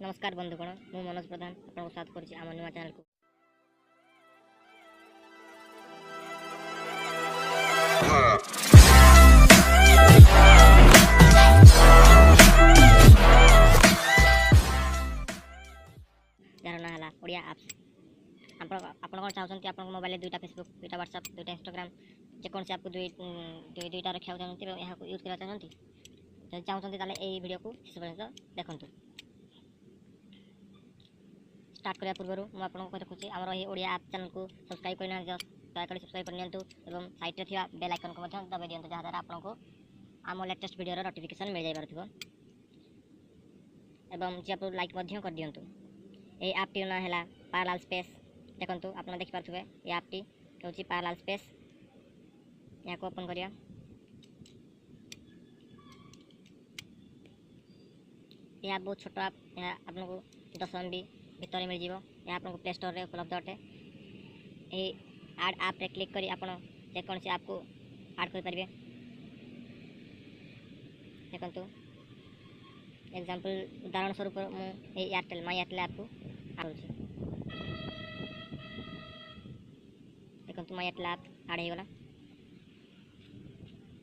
नमस्कार बंधुगण मु मनोज प्रधान आपको स्वागत करुच्ची आम नुआ चैनल को। यार ना हला ओडिया एप्स आपण चाहते आप मोबाइल दुईटा फेसबुक दुईटा व्हाट्सएप दुईटा इंस्टाग्राम जेकोसी आपको दुईटा रखा चाहते यहाँ यूज करना चाहते जब चाहते यही वीडियो को शेष पर्यटन देखूँ। स्टार्ट करने पूर्व मुझे देखुची आमर ये ओडिया ऐप चैनल को सब्सक्राइब करना दयाकोरी सब्सक्राइब कर एवं साइड में बेल आइकन को दबाई दिंतु जहाँद्वारा आपको आम लेटेस्ट वीडियो नोटिफिकेशन मिल जाए एवं जी आप लाइक कर दिंतु। ये ऐपटी ना है पारलाल स्पेस देखो आप देखिपे ये ऐपटी हूँ पारलाल स्पेस यहाँ को ओपन करिया। यह ऐप बहुत छोट ऐप यहाँ आपको 10 MB भितर मिल जाए। यह आपको प्ले स्टोर में उपलब्ध अटे। यही आड ऐप रे क्लिक करी आप जेकोसी ऐप को आड करें। देखो एग्जांपल उदाहरण स्वरूप मुझे एयरटेल माय एयरटेल ऐप को आड़ देखो माय एयरटेल ऐप आड होगा।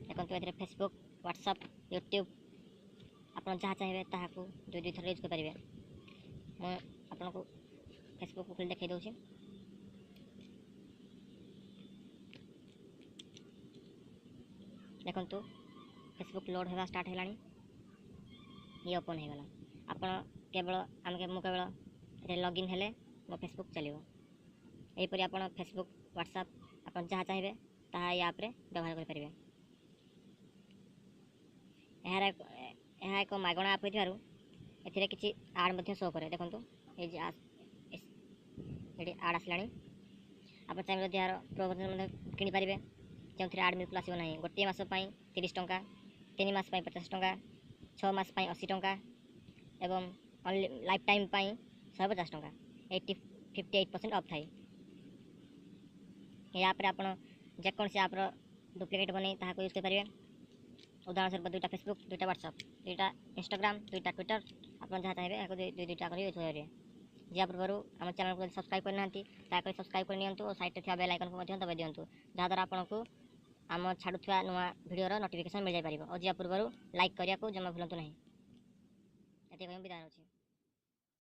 देखो ये फेसबुक व्हाट्सएप यूट्यूब आप जहाँ चाहिए ताकू दुई थर यूज करेंगे। मुझे आपको फेसबुक को खोल देखा दूसरी। देखो फेसबुक लोड होगा स्टार्ट है ये ओपन हो गला। आप केवल आम केवल लॉगिन हेले मो फेसबुक चलो यहीपरि आप फेसबुक व्हाट्सएप आप जहाँ चाहिए ताहा ये ऐप व्यवहार करेंगे। यह एक मागणा ऐप हो किसी आड शो करे। देखो ये आड आसला आप चाहिए यार प्रवचन किपारे जो आड बिल्कुल आसो ना। गोटे मसपाई 30 टंका 3 मास 50 टंका 6 मास 80 टंका एवं लाइफ टाइम 150 टंका 58% ऑफ थाई। ये ऐप आप जेकोसी ऐप्र डुप्लिकेट बन ताकू यूज करेंगे। उदाहरण स्वरूप दुईटा फेसबुक दुईटा व्हाट्सएप दुईटा इंस्टाग्राम दुईटा ट्विटर आप जहाँ चाहिए दुईटा कर यूज करेंगे। जी पूर्व आम चैनल को सब्सक्राइब करना सब्सक्राइब कर और साइड में बेल आइकन को दबाई दिंतु जहाँद्वारा आपको आम छाड़ुवा नुआ वीडियो नोटिफिकेशन मिल जाए। और जी पूर्व लाइक करने को जमा भूलु ना। विदाय।